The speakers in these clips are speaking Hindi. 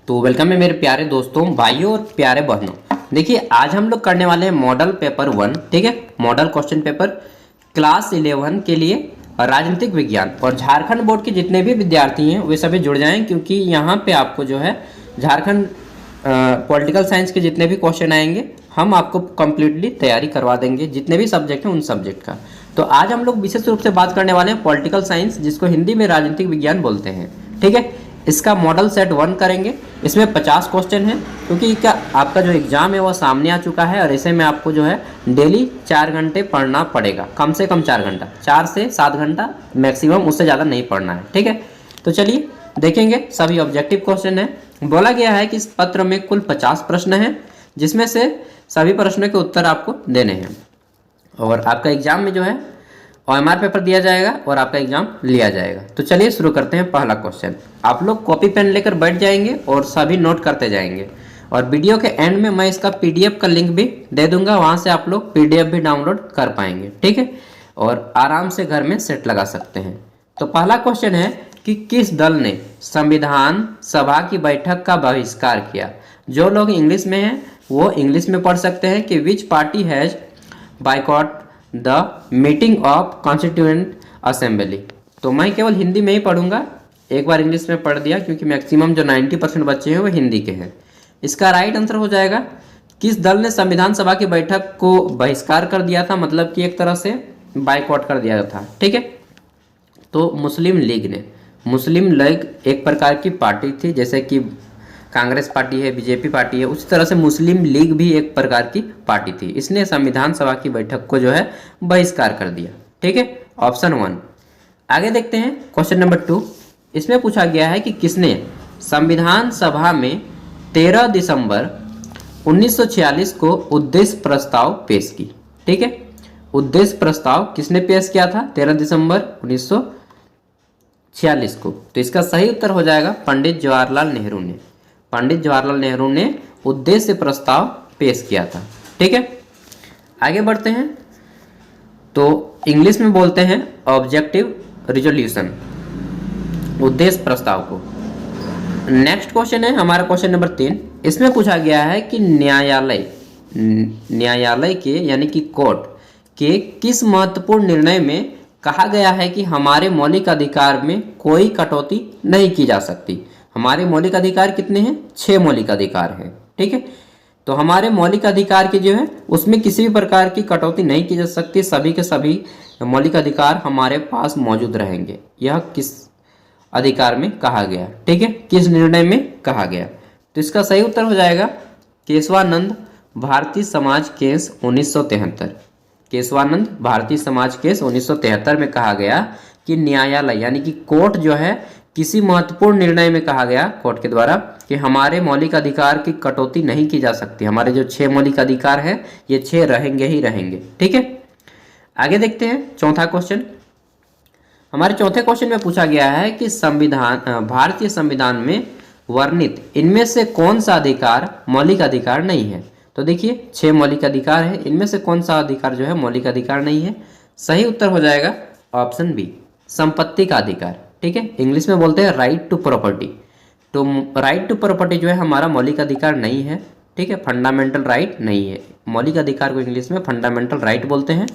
तो वेलकम है मेरे प्यारे दोस्तों, भाइयों और प्यारे बहनों। देखिए आज हम लोग करने वाले हैं मॉडल पेपर 1, ठीक है। मॉडल क्वेश्चन पेपर क्लास 11 के लिए राजनीतिक विज्ञान। और झारखंड बोर्ड के जितने भी विद्यार्थी हैं वे सभी जुड़ जाएं, क्योंकि यहाँ पे आपको जो है झारखंड पॉलिटिकल साइंस के जितने भी क्वेश्चन आएंगे हम आपको कंप्लीटली तैयारी करवा देंगे, जितने भी सब्जेक्ट हैं उन सब्जेक्ट का। तो आज हम लोग विशेष रूप से बात करने वाले हैं पॉलिटिकल साइंस, जिसको हिंदी में राजनीतिक विज्ञान बोलते हैं, ठीक है। इसका मॉडल सेट 1 करेंगे। इसमें 50 क्वेश्चन हैं, क्योंकि क्या आपका जो एग्जाम है वो सामने आ चुका है और ऐसे में आपको जो है डेली 4 घंटे पढ़ना पड़ेगा, कम से कम 4 घंटा, 4 से 7 घंटा मैक्सिमम, उससे ज़्यादा नहीं पढ़ना है, ठीक है। तो चलिए देखेंगे, सभी ऑब्जेक्टिव क्वेश्चन है। बोला गया है कि इस पत्र में कुल 50 प्रश्न हैं, जिसमें से सभी प्रश्नों के उत्तर आपको देने हैं और आपका एग्जाम में जो है OMR पेपर दिया जाएगा और आपका एग्जाम लिया जाएगा। तो चलिए शुरू करते हैं। पहला क्वेश्चन, आप लोग कॉपी पेन लेकर बैठ जाएंगे और सभी नोट करते जाएंगे, और वीडियो के एंड में मैं इसका PDF का लिंक भी दे दूंगा, वहां से आप लोग PDF भी डाउनलोड कर पाएंगे, ठीक है, और आराम से घर में सेट लगा सकते हैं। तो पहला क्वेश्चन है कि किस दल ने संविधान सभा की बैठक का बहिष्कार किया। जो लोग इंग्लिश में हैं वो इंग्लिश में पढ़ सकते हैं कि विच party has boycott the meeting of constituent assembly. तो मैं केवल हिंदी में ही पढ़ूंगा, एक बार इंग्लिश में पढ़ दिया, क्योंकि मैक्सिमम जो 90% बच्चे हैं वो हिंदी के हैं। इसका राइट आंसर हो जाएगा किस दल ने संविधान सभा की बैठक को बहिष्कार कर दिया था, मतलब कि एक तरह से बाइकआउट कर दिया था, ठीक है। तो मुस्लिम लीग ने, मुस्लिम लीग एक प्रकार की पार्टी थी, जैसे कि कांग्रेस पार्टी है, बीजेपी पार्टी है, उसी तरह से मुस्लिम लीग भी एक प्रकार की पार्टी थी। इसने संविधान सभा की बैठक को जो है बहिष्कार कर दिया, ठीक है, ऑप्शन 1। आगे देखते हैं क्वेश्चन नंबर 2। इसमें पूछा गया है कि किसने संविधान सभा में 13 दिसंबर 1946 को उद्देश्य प्रस्ताव पेश की, ठीक है। उद्देश्य प्रस्ताव किसने पेश किया था 13 दिसंबर 1946 को। तो इसका सही उत्तर हो जाएगा पंडित जवाहरलाल नेहरू ने। पंडित जवाहरलाल नेहरू ने उद्देश्य प्रस्ताव पेश किया था, ठीक है। आगे बढ़ते हैं, तो इंग्लिश में बोलते हैं ऑब्जेक्टिव रिजोल्यूशन, उद्देश्य प्रस्ताव को। नेक्स्ट क्वेश्चन है हमारा क्वेश्चन नंबर 3। इसमें पूछा गया है कि न्यायालय के यानी कि कोर्ट के किस महत्वपूर्ण निर्णय में कहा गया है कि हमारे मौलिक अधिकार में कोई कटौती नहीं की जा सकती। हमारे मौलिक अधिकार कितने हैं? 6 मौलिक अधिकार हैं, ठीक है। तो हमारे मौलिक अधिकार के जो है उसमें किसी भी प्रकार की कटौती नहीं की जा सकती, सभी के सभी मौलिक अधिकार हमारे पास मौजूद रहेंगे। यह किस अधिकार में कहा गया, ठीक है, किस निर्णय में कहा गया। तो इसका सही उत्तर हो जाएगा केशवानंद भारतीय समाज केस 1973। केशवानंद भारतीय समाज केस 1973 में कहा गया कि न्यायालय यानी कि कोर्ट जो है किसी महत्वपूर्ण निर्णय में कहा गया कोर्ट के द्वारा कि हमारे मौलिक अधिकार की कटौती नहीं की जा सकती। हमारे जो 6 मौलिक अधिकार हैं ये 6 रहेंगे ही रहेंगे, ठीक है। आगे देखते हैं चौथा क्वेश्चन। हमारे चौथे क्वेश्चन में पूछा गया है कि भारतीय संविधान में वर्णित इनमें से कौन सा अधिकार मौलिक अधिकार नहीं है। तो देखिए 6 मौलिक अधिकार है, इनमें से कौन सा अधिकार जो है मौलिक अधिकार नहीं है। सही उत्तर हो जाएगा ऑप्शन बी, संपत्ति का अधिकार, ठीक है। इंग्लिश में बोलते हैं राइट टू प्रॉपर्टी। तो राइट टू प्रॉपर्टी जो है हमारा मौलिक अधिकार नहीं है, ठीक है, फंडामेंटल राइट नहीं है। मौलिक अधिकार को इंग्लिश में फंडामेंटल राइट बोलते हैं।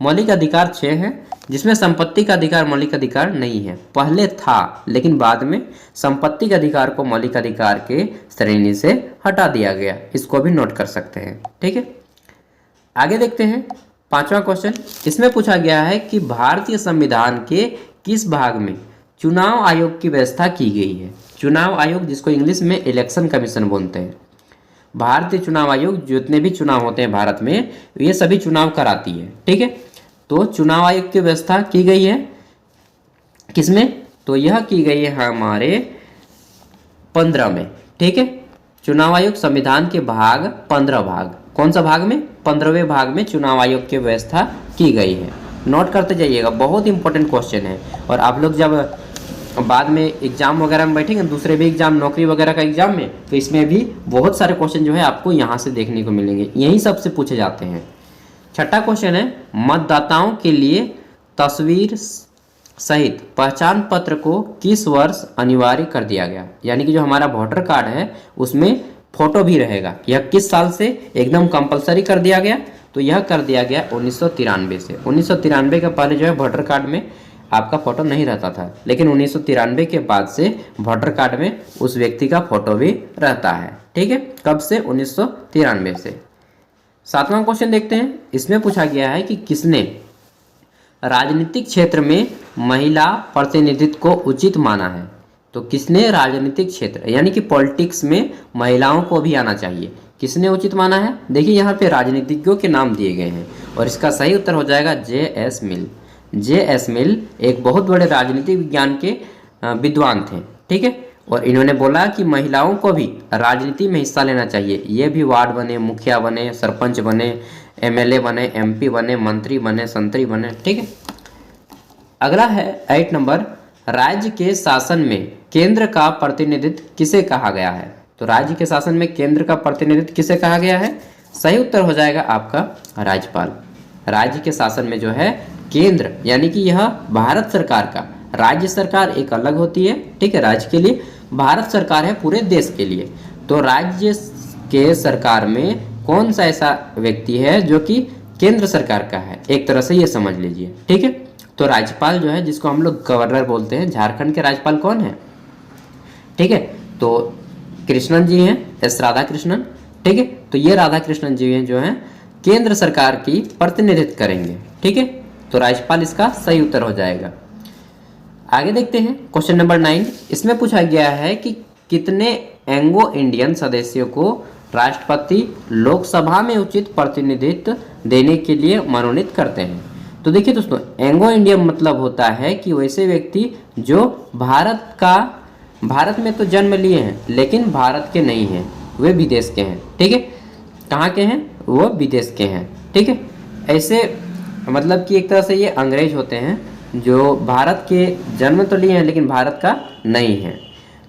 मौलिक अधिकार 6 हैं, जिसमें संपत्ति का अधिकार मौलिक अधिकार नहीं है। पहले था, लेकिन बाद में संपत्ति के अधिकार को मौलिक अधिकार के श्रेणी से हटा दिया गया। इसको भी नोट कर सकते हैं, ठीक है। आगे देखते हैं पांचवा क्वेश्चन। इसमें पूछा गया है कि भारतीय संविधान के किस भाग में चुनाव आयोग की व्यवस्था की गई है। चुनाव आयोग, जिसको इंग्लिश में इलेक्शन कमीशन बोलते हैं। भारतीय चुनाव आयोग जितने भी चुनाव होते हैं भारत में, ये सभी चुनाव कराती है, ठीक है। तो चुनाव आयोग की व्यवस्था की गई है किसमें? तो यह की गई है हमारे 15 में, ठीक है। चुनाव आयोग संविधान के भाग 15 भाग, कौन सा भाग में? 15वें भाग में चुनाव आयोग की व्यवस्था की गई है। नोट करते जाइएगा, बहुत इंपॉर्टेंट क्वेश्चन है। और आप लोग जब बाद में एग्जाम वगैरह में बैठेंगे, दूसरे भी एग्जाम, नौकरी वगैरह का एग्जाम में, तो इसमें भी बहुत सारे क्वेश्चन जो है आपको यहाँ से देखने को मिलेंगे, यही सबसे पूछे जाते हैं। छठा क्वेश्चन है मतदाताओं के लिए तस्वीर सहित पहचान पत्र को किस वर्ष अनिवार्य कर दिया गया? यानी कि जो हमारा वोटर कार्ड है उसमें फोटो भी रहेगा, यह किस साल से एकदम कंपलसरी कर दिया गया? तो यह कर दिया गया 1993 से। 1993 के पहले जो है वोटर कार्ड में आपका फोटो नहीं रहता था, लेकिन 1993 के बाद से वोटर कार्ड में उस व्यक्ति का फोटो भी रहता है। ठीक है, कब से? 1993 से। 7वां क्वेश्चन देखते हैं। इसमें पूछा गया है कि किसने राजनीतिक क्षेत्र में महिला प्रतिनिधित्व को उचित माना है? तो किसने राजनीतिक क्षेत्र यानी कि पॉलिटिक्स में महिलाओं को भी आना चाहिए, किसने उचित माना है? देखिए यहाँ पे राजनीतिज्ञों के नाम दिए गए हैं और इसका सही उत्तर हो जाएगा जे.एस. मिल। जे.एस. मिल एक बहुत बड़े राजनीतिक विज्ञान के विद्वान थे। ठीक है, और इन्होंने बोला कि महिलाओं को भी राजनीति में हिस्सा लेना चाहिए, ये भी वार्ड बने, मुखिया बने, सरपंच बने, एमएलए बने, एमपी बने, मंत्री बने, संतरी बने। ठीक है, अगला है 8 नंबर। राज्य के शासन में केंद्र का प्रतिनिधित्व किसे कहा गया है? तो राज्य के शासन में केंद्र का प्रतिनिधित्व किसे कहा गया है? सही उत्तर हो जाएगा आपका राज्यपाल। राज्य के शासन में जो है केंद्र यानी कि यह भारत सरकार का, राज्य सरकार एक अलग होती है। ठीक है, राज्य के लिए, भारत सरकार है पूरे देश के लिए। तो राज्य के सरकार में कौन सा ऐसा व्यक्ति है जो कि केंद्र सरकार का है? एक तरह से ये समझ लीजिए। ठीक है, तो राज्यपाल जो है जिसको हम लोग गवर्नर बोलते हैं, झारखंड के राज्यपाल कौन है? ठीक है, तो कृष्णन जी हैं, एस राधाकृष्णन। ठीक है, तो ये राधाकृष्णन जी हैं जो हैं केंद्र सरकार की प्रतिनिधित्व करेंगे। ठीक है, तो राज्यपाल इसका सही उत्तर हो जाएगा। आगे देखते हैं क्वेश्चन नंबर 9। इसमें पूछा गया है कि कितने एंग्लो इंडियन सदस्यों को राष्ट्रपति लोकसभा में उचित प्रतिनिधित्व देने के लिए मनोनीत करते हैं? तो देखिए दोस्तों, एंग्लो इंडियन मतलब होता है कि वैसे व्यक्ति जो भारत में तो जन्म लिए हैं लेकिन भारत के नहीं हैं, वे विदेश के हैं। ठीक है, कहाँ के हैं? वो विदेश के हैं। ठीक है, ऐसे मतलब कि एक तरह से ये अंग्रेज होते हैं जो भारत के जन्म तो लिए हैं लेकिन भारत का नहीं है।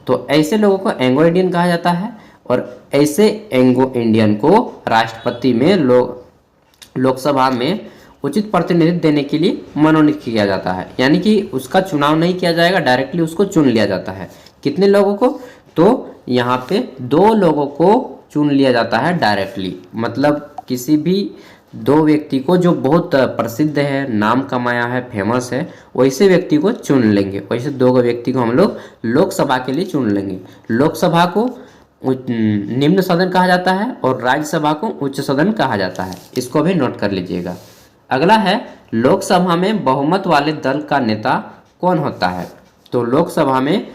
तो ऐसे लोगों को एंग्लो इंडियन कहा जाता है और ऐसे एंग्लो इंडियन को राष्ट्रपति में लोकसभा में उचित प्रतिनिधित्व देने के लिए मनोनीत किया जाता है। यानी कि उसका चुनाव नहीं किया जाएगा, डायरेक्टली उसको चुन लिया जाता है। कितने लोगों को? तो यहाँ पे 2 लोगों को चुन लिया जाता है डायरेक्टली, मतलब किसी भी 2 व्यक्ति को जो बहुत प्रसिद्ध है, नाम कमाया है, फेमस है, वैसे व्यक्ति को चुन लेंगे। वैसे 2 व्यक्ति को हम लोग लोकसभा के लिए चुन लेंगे। लोकसभा को निम्न सदन कहा जाता है और राज्यसभा को उच्च सदन कहा जाता है। इसको भी नोट कर लीजिएगा। अगला है लोकसभा में बहुमत वाले दल का नेता कौन होता है? तो लोकसभा में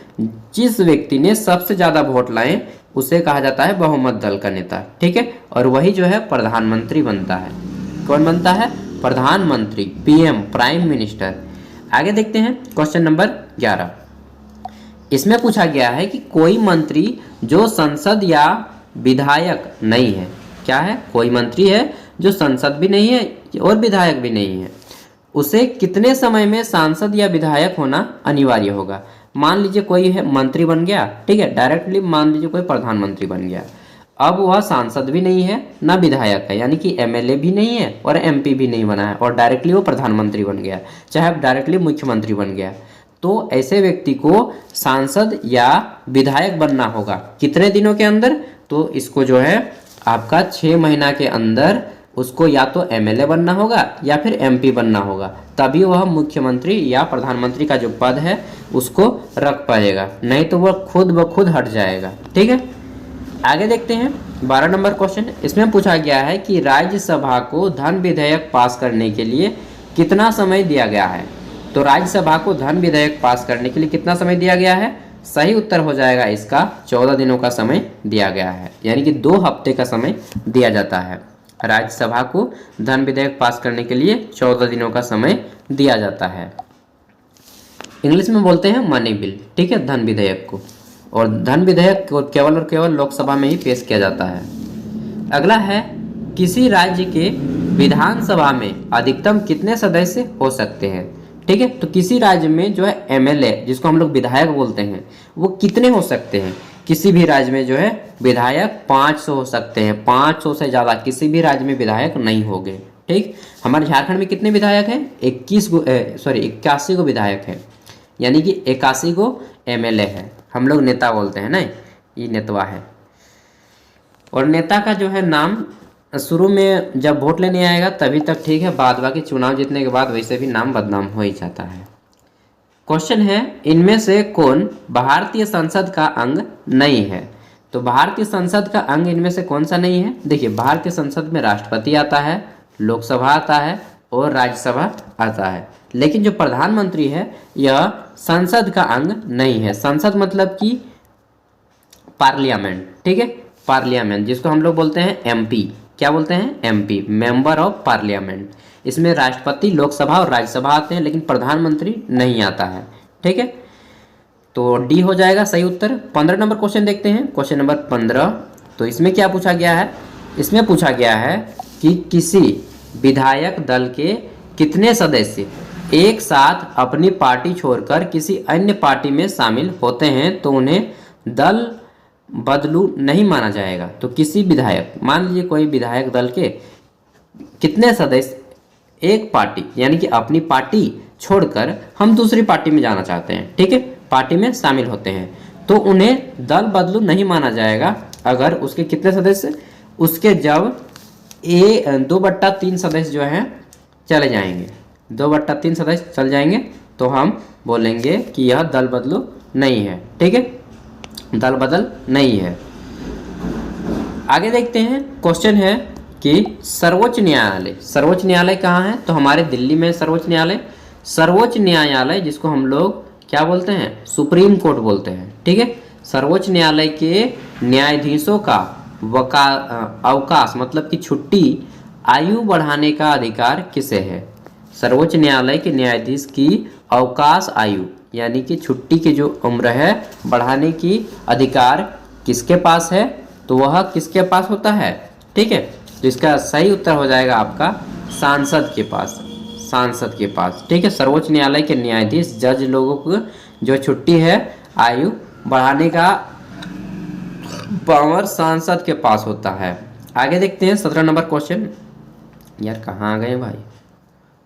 जिस व्यक्ति ने सबसे ज़्यादा वोट लाए उसे कहा जाता है बहुमत दल का नेता। ठीक है, और वही जो है प्रधानमंत्री बनता है। कौन बनता है? प्रधानमंत्री, पीएम, प्राइम मिनिस्टर। आगे देखते हैं क्वेश्चन नंबर 11। इसमें पूछा गया है कि कोई मंत्री जो संसद या विधायक नहीं है, क्या है? कोई मंत्री है जो संसद भी नहीं है और विधायक भी नहीं है, उसे कितने समय में सांसद या विधायक होना अनिवार्य होगा? मान लीजिए कोई है मंत्री बन गया, ठीक है, डायरेक्टली मान लीजिए कोई प्रधानमंत्री बन गया, अब वह सांसद भी नहीं है ना विधायक है, यानी कि एमएलए भी नहीं है और एमपी भी नहीं बना है और डायरेक्टली वो प्रधानमंत्री बन गया, चाहे डायरेक्टली मुख्यमंत्री बन गया। तो ऐसे व्यक्ति को सांसद या विधायक बनना होगा कितने दिनों के अंदर? तो इसको जो है आपका 6 महीना के अंदर उसको या तो एमएलए बनना होगा या फिर एमपी बनना होगा, तभी वह मुख्यमंत्री या प्रधानमंत्री का जो पद है उसको रख पाएगा, नहीं तो वह खुद ब खुद हट जाएगा। ठीक है, आगे देखते हैं 12 नंबर क्वेश्चन। इसमें पूछा गया है कि राज्यसभा को धन विधेयक पास करने के लिए कितना समय दिया गया है? तो राज्यसभा को धन विधेयक पास करने के लिए कितना समय दिया गया है? सही उत्तर हो जाएगा इसका 14 दिनों का समय दिया गया है, यानी कि 2 हफ्ते का समय दिया जाता है। राज्यसभा को धन विधेयक पास करने के लिए 14 दिनों का समय दिया जाता है। इंग्लिश में बोलते हैं मनी बिल, ठीक है, धन विधेयक को, और धन विधेयक केवल और केवल लोकसभा में ही पेश किया जाता है। अगला है किसी राज्य के विधानसभा में अधिकतम कितने सदस्य हो सकते हैं? ठीक है, तो किसी राज्य में जो है एमएलए, जिसको हम लोग विधायक बोलते हैं, वो कितने हो सकते हैं? किसी भी राज्य में जो है विधायक 500 हो सकते हैं, 500 से ज़्यादा किसी भी राज्य में विधायक नहीं होंगे। ठीक, हमारे झारखंड में कितने विधायक हैं? 81 गो विधायक हैं, यानी कि 81 गो एमएलए है। हम लोग नेता बोलते हैं ना, ये नेतवा है। और नेता का जो है नाम शुरू में जब वोट लेने आएगा तभी तक ठीक है, बाद बाकी चुनाव जीतने के बाद वैसे भी नाम बदनाम हो ही जाता है। क्वेश्चन है, इनमें से कौन भारतीय संसद का अंग नहीं है? तो भारतीय संसद का अंग इनमें से कौन सा नहीं है? देखिए, भारतीय संसद में राष्ट्रपति आता है, लोकसभा आता है और राज्यसभा आता है, लेकिन जो प्रधानमंत्री है यह संसद का अंग नहीं है। संसद मतलब कि पार्लियामेंट, ठीक है, पार्लियामेंट, जिसको हम लोग बोलते हैं एमपी। क्या बोलते हैं? MP, member of parliament. इसमें राष्ट्रपति, लोकसभा और राज्यसभा आते हैं, लेकिन प्रधानमंत्री नहीं आता है, ठीक है। तो डी हो जाएगा सही उत्तर। 15 नंबर क्वेश्चन देखते हैं, क्वेश्चन नंबर 15। तो इसमें क्या पूछा गया है? इसमें पूछा गया है कि किसी विधायक दल के कितने सदस्य एक साथ अपनी पार्टी छोड़कर किसी अन्य पार्टी में शामिल होते हैं तो उन्हें दल बदलू नहीं माना जाएगा। तो किसी विधायक, मान लीजिए कोई विधायक दल के कितने सदस्य एक पार्टी, यानी कि अपनी पार्टी छोड़कर हम दूसरी पार्टी में जाना चाहते हैं, ठीक है, पार्टी में शामिल होते हैं, तो उन्हें दल बदलू नहीं माना जाएगा अगर उसके कितने सदस्य, उसके जब 2/3 सदस्य जो हैं चले जाएंगे, 2/3 सदस्य चल जाएंगे, तो हम बोलेंगे कि यह दल बदलू नहीं है, ठीक है, दल बदल नहीं है। आगे देखते हैं, क्वेश्चन है कि सर्वोच्च न्यायालय, सर्वोच्च न्यायालय कहाँ है? तो हमारे दिल्ली में सर्वोच्च न्यायालय। सर्वोच्च न्यायालय जिसको हम लोग क्या बोलते हैं? सुप्रीम कोर्ट बोलते हैं, ठीक है। सर्वोच्च न्यायालय के न्यायाधीशों का अवकाश मतलब कि छुट्टी आयु बढ़ाने का अधिकार किसे है? सर्वोच्च न्यायालय के न्यायाधीश की अवकाश आयु यानी कि छुट्टी की जो उम्र है बढ़ाने की अधिकार किसके पास है? तो वह किसके पास होता है, ठीक है। तो इसका सही उत्तर हो जाएगा आपका सांसद के पास, सांसद के पास, ठीक है। सर्वोच्च न्यायालय के न्यायाधीश, जज लोगों को जो छुट्टी है आयु बढ़ाने का पावर सांसद के पास होता है। आगे देखते हैं 17 नंबर क्वेश्चन। यार कहाँ आ गए भाई?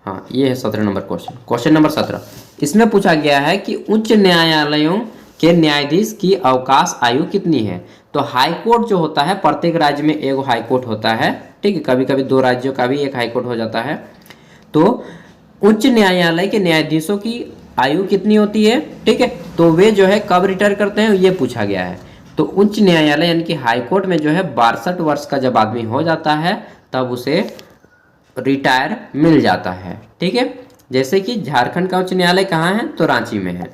हाँ, ये है 17 नंबर क्वेश्चन। क्वेश्चन नंबर 17, इसमें पूछा गया है कि उच्च न्यायालयों के न्यायाधीश की अवकाश आयु कितनी है? तो हाई कोर्ट जो होता है, प्रत्येक राज्य में एक हाई कोर्ट होता है, ठीक है, कभी कभी 2 राज्यों का भी एक हाई कोर्ट हो जाता है। तो उच्च न्यायालय के न्यायाधीशों की आयु कितनी होती है, ठीक है, तो वे जो है कब रिटायर करते हैं ये पूछा गया है। तो उच्च न्यायालय यानी कि हाई कोर्ट में जो है 62 वर्ष का जब आदमी हो जाता है तब उसे रिटायर मिल जाता है, ठीक है। जैसे कि झारखंड का उच्च न्यायालय कहाँ है? तो रांची में है।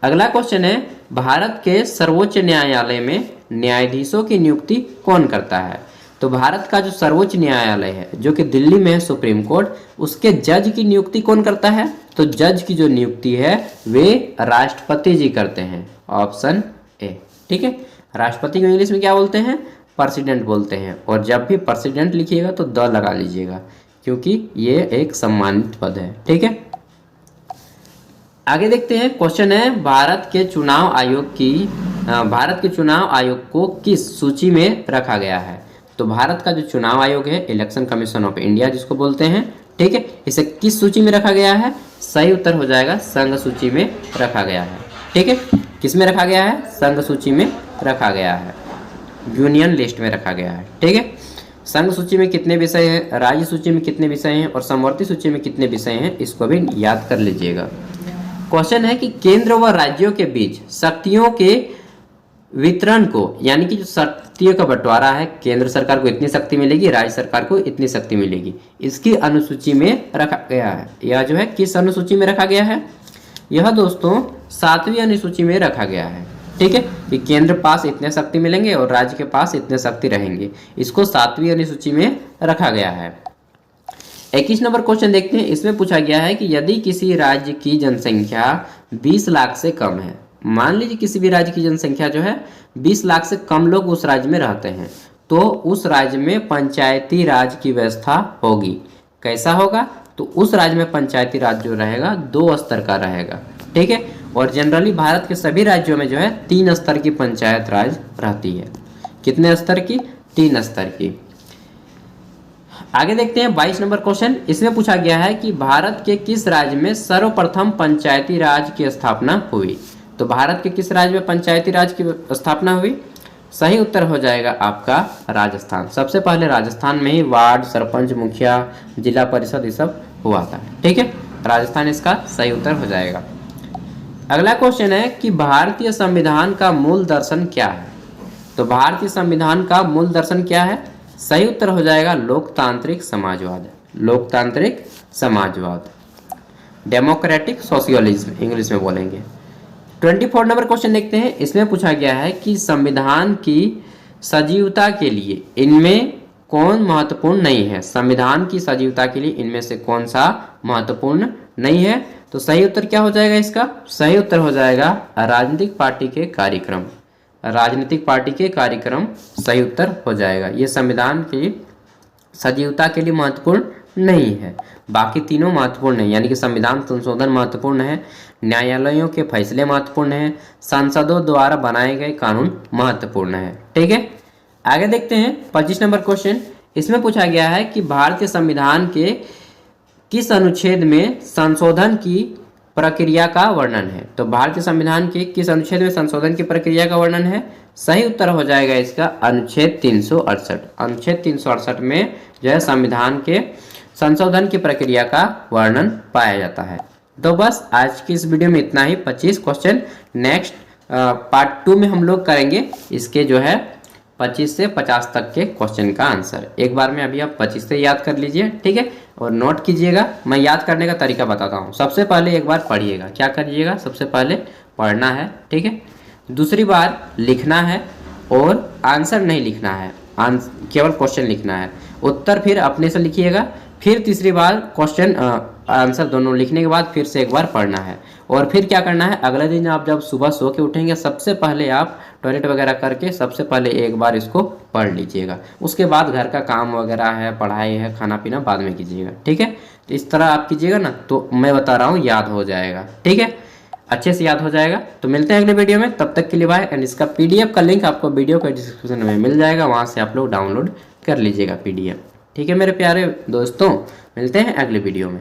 अगला क्वेश्चन है, भारत के सर्वोच्च न्यायालय में न्यायाधीशों की नियुक्ति कौन करता है? तो भारत का जो सर्वोच्च न्यायालय है जो कि दिल्ली में है, सुप्रीम कोर्ट, उसके जज की नियुक्ति कौन करता है? तो जज की जो नियुक्ति है वे राष्ट्रपति जी करते हैं, ऑप्शन ए, ठीक है। राष्ट्रपति को इंग्लिश में क्या बोलते हैं? प्रेसिडेंट बोलते हैं। और जब भी प्रेसिडेंट लिखिएगा तो द लगा लीजिएगा, क्योंकि ये एक सम्मानित पद है, ठीक है। आगे देखते हैं, क्वेश्चन है, भारत के चुनाव आयोग को किस सूची में रखा गया है? तो भारत का जो चुनाव आयोग है, इलेक्शन कमीशन ऑफ इंडिया जिसको बोलते हैं, ठीक है, इसे किस सूची में रखा गया है? सही उत्तर हो जाएगा संघ सूची में रखा गया है, ठीक है। किस में रखा गया है? संघ सूची में रखा गया है, यूनियन लिस्ट में रखा गया है, ठीक है। संघ सूची में कितने विषय हैं, राज्य सूची में कितने विषय हैं और समवर्ती सूची में कितने विषय हैं, इसको भी याद कर लीजिएगा। क्वेश्चन है कि केंद्र व राज्यों के बीच शक्तियों के वितरण को, यानी कि जो शक्तियों का बंटवारा है, केंद्र सरकार को इतनी शक्ति मिलेगी, राज्य सरकार को इतनी शक्ति मिलेगी, इसकी अनुसूची में रखा गया है। यह जो है किस अनुसूची में रखा गया है? यह दोस्तों 7वीं अनुसूची में रखा गया है, ठीक है, कि केंद्र पास इतने शक्ति मिलेंगे और राज्य के पास इतने शक्ति रहेंगे, इसको 7वीं अनुसूची में रखा गया है। 21 नंबर क्वेश्चन देखते हैं, इसमें पूछा गया है कि यदि किसी राज्य की जनसंख्या 20 लाख से कम है, मान लीजिए किसी भी राज्य की जनसंख्या जो है 20 लाख से कम लोग उस राज्य में रहते हैं, तो उस राज्य में पंचायती राज की व्यवस्था होगी। कैसा होगा? तो उस राज्य में पंचायती राज जो रहेगा 2 स्तर का रहेगा, ठीक है। और जनरली भारत के सभी राज्यों में जो है 3 स्तर की पंचायत राज रहती है। कितने स्तर की? 3 स्तर की। आगे देखते हैं 22 नंबर क्वेश्चन। इसमें पूछा गया है कि भारत के किस राज्य में सर्वप्रथम पंचायती राज की स्थापना हुई। तो भारत के किस राज्य में पंचायती राज की स्थापना हुई? सही उत्तर हो जाएगा आपका राजस्थान। सबसे पहले राजस्थान में ही वार्ड, सरपंच, मुखिया, जिला परिषद ये सब हुआ था। ठीक है, राजस्थान इसका सही उत्तर हो जाएगा। अगला क्वेश्चन है कि भारतीय संविधान का मूल दर्शन क्या है। तो भारतीय संविधान का मूल दर्शन क्या है? सही उत्तर हो जाएगा लोकतांत्रिक समाजवाद। लोकतांत्रिक समाजवाद, डेमोक्रेटिक सोशलिज्म इंग्लिश में बोलेंगे। 24 नंबर क्वेश्चन देखते हैं। इसमें पूछा गया है कि संविधान की सजीवता के लिए इनमें कौन महत्वपूर्ण नहीं है। संविधान की सजीवता के लिए इनमें से कौन सा महत्वपूर्ण नहीं है? तो सही उत्तर क्या हो जाएगा इसका? सही उत्तर हो जाएगा राजनीतिक पार्टी के कार्यक्रम। राजनीतिक पार्टी के कार्यक्रम सही उत्तर हो जाएगा। ये संविधान की सजीवता के लिए महत्वपूर्ण नहीं है, बाकी तीनों महत्वपूर्ण है। यानी कि संविधान संशोधन महत्वपूर्ण है, न्यायालयों के फैसले महत्वपूर्ण है, सांसदों द्वारा बनाए गए कानून महत्वपूर्ण है। ठीक है, आगे देखते हैं 25 नंबर क्वेश्चन। इसमें पूछा गया है कि भारतीय संविधान के किस अनुच्छेद में संशोधन की प्रक्रिया का वर्णन है। तो भारतीय संविधान के किस अनुच्छेद में संशोधन की प्रक्रिया का वर्णन है? सही उत्तर हो जाएगा इसका अनुच्छेद 368। अनुच्छेद 368 में जो है संविधान के संशोधन की प्रक्रिया का वर्णन पाया जाता है। तो बस आज की इस वीडियो में इतना ही, 25 क्वेश्चन। नेक्स्ट पार्ट 2 में हम लोग करेंगे इसके जो है 25 से 50 तक के क्वेश्चन का आंसर। एक बार में अभी आप 25 से याद कर लीजिए, ठीक है, और नोट कीजिएगा। मैं याद करने का तरीका बताता हूँ। सबसे पहले एक बार पढ़िएगा। क्या करिएगा? सबसे पहले पढ़ना है, ठीक है, दूसरी बार लिखना है और आंसर नहीं लिखना है, केवल क्वेश्चन लिखना है। उत्तर फिर अपने से लिखिएगा, फिर तीसरी बार क्वेश्चन आंसर दोनों लिखने के बाद फिर से एक बार पढ़ना है। और फिर क्या करना है, अगले दिन आप जब सुबह सो के उठेंगे सबसे पहले आप टॉयलेट वगैरह करके सबसे पहले एक बार इसको पढ़ लीजिएगा। उसके बाद घर का काम वगैरह है, पढ़ाई है, खाना पीना बाद में कीजिएगा। ठीक है, तो इस तरह आप कीजिएगा ना, तो मैं बता रहा हूँ याद हो जाएगा। ठीक है, अच्छे से याद हो जाएगा। तो मिलते हैं अगले वीडियो में, तब तक के लिए बाय। एंड इसका PDF का लिंक आपको वीडियो के डिस्क्रिप्शन में मिल जाएगा, वहाँ से आप लोग डाउनलोड कर लीजिएगा PDF। ठीक है मेरे प्यारे दोस्तों, मिलते हैं अगले वीडियो में।